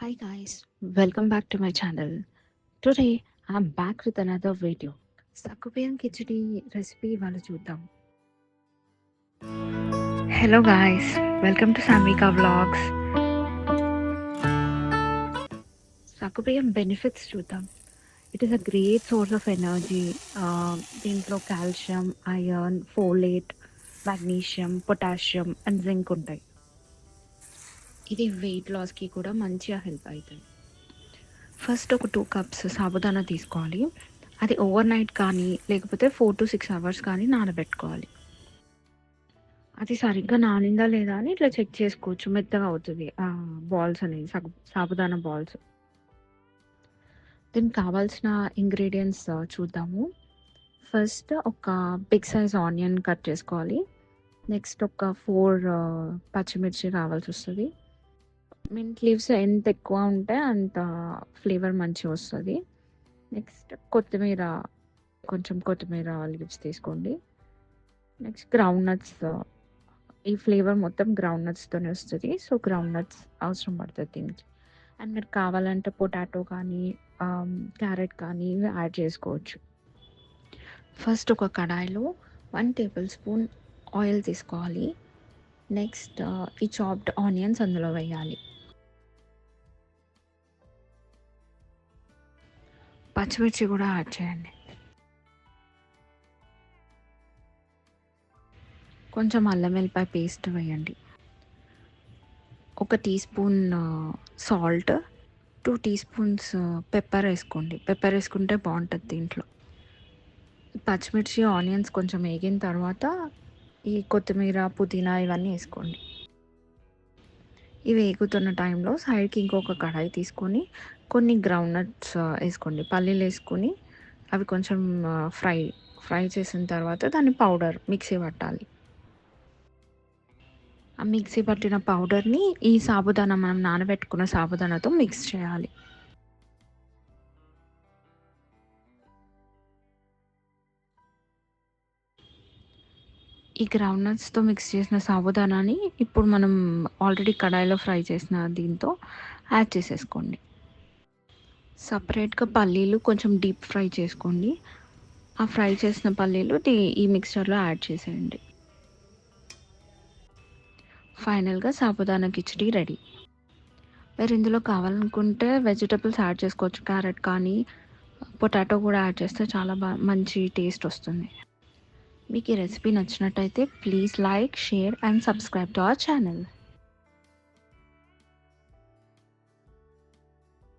Hi guys, welcome back to my channel. Today I'm back with another video. సగ్గుబియ్యం khichdi recipe ఇవాళ చూద్దాం. Hello guys, welcome to Samvika Vlogs. సగ్గుబియ్యం benefits చూద్దాం. It is a great source of energy. దీంట్లో calcium, iron, folate, magnesium, potassium and zinc ఉంటాయి. ఇది wait లాస్కి కూడా మంచిగా హెల్ప్ అవుతుంది. ఫస్ట్ ఒక 2 కప్స్ సాబుదానా తీసుకోవాలి. అది ఓవర్ నైట్ కానీ లేకపోతే 4 to 6 అవర్స్ కానీ నానబెట్టుకోవాలి. అది సరిగ్గా నానిందా లేదా అని ఇట్లా చెక్ చేసుకోవచ్చు. మెత్తగా అవుతుంది బాల్స్ అనేది సాబుదానా బాల్స్. దీనికి కావాల్సిన ఇంగ్రీడియంట్స్ చూద్దాము. ఫస్ట్ ఒక బిగ్ సైజ్ ఆనియన్ కట్ చేసుకోవాలి. నెక్స్ట్ ఒక 4 పచ్చిమిర్చి కావాల్సి వస్తుంది. మింట్ లీవ్స్ ఎంత ఎక్కువ ఉంటే అంత ఫ్లేవర్ మంచిగా వస్తుంది. నెక్స్ట్ కొంచెం కొత్తిమీర లీవ్స్ తీసుకోండి. నెక్స్ట్ గ్రౌండ్ నట్స్, ఈ ఫ్లేవర్ మొత్తం గ్రౌండ్ నట్స్తోనే వస్తుంది. సో గ్రౌండ్ నట్స్ అవసరం పడుతుంది దీనికి. అండ్ మీరు కావాలంటే పొటాటో కానీ క్యారెట్ కానీ ఇవి యాడ్ చేసుకోవచ్చు. ఫస్ట్ ఒక కడాయిలో 1 టేబుల్ స్పూన్ ఆయిల్ తీసుకోవాలి. నెక్స్ట్ ఈ చాప్డ్ ఆనియన్స్ అందులో వేయాలి. పచ్చిమిర్చి కూడా యాడ్ చేయండి. కొంచెం అల్లం వెల్లిపాయ పేస్ట్ వేయండి. 1 teaspoon salt, 2 teaspoons pepper వేసుకోండి. పెప్పర్ వేసుకుంటే బాగుంటుంది దీంట్లో. పచ్చిమిర్చి ఆనియన్స్ కొంచెం వేగిన తర్వాత ఈ కొత్తిమీర, పుదీనా ఇవన్నీ వేసుకోండి. ఇవి వేగుతున్న టైంలో సైడ్కి ఇంకొక కడాయి తీసుకొని కొన్ని గ్రౌండ్ నట్స్ వేసుకోండి. పల్లీలు వేసుకొని అవి కొంచెం ఫ్రై చేసిన తర్వాత దాన్ని పౌడర్ మిక్సీ పట్టాలి. ఆ మిక్సీ పట్టిన పౌడర్ని ఈ సాబుదానా, మనం నానబెట్టుకున్న సాబుదానాతో మిక్స్ చేయాలి. ఈ గ్రౌండ్ నట్స్తో మిక్స్ చేసిన సాబుదానాని ఇప్పుడు మనం ఆల్రెడీ కడాయిలో ఫ్రై చేసిన దీంతో యాడ్ చేసేసుకోండి. సపరేట్గా పల్లీలు కొంచెం డీప్ ఫ్రై చేసుకోండి. ఆ ఫ్రై చేసిన పల్లీలు ఈ మిక్స్చర్లో యాడ్ చేసేయండి. ఫైనల్గా సాబుదానా కిచడీ రెడీ. మీరు ఇందులో కావాలనుకుంటే వెజిటబుల్స్ యాడ్ చేసుకోవచ్చు. క్యారెట్ కానీ పొటాటో కూడా యాడ్ చేస్తే చాలా మంచి టేస్ట్ వస్తుంది. మీకు ఈ రెసిపీ నచ్చినట్టయితే please like, share and subscribe to our channel.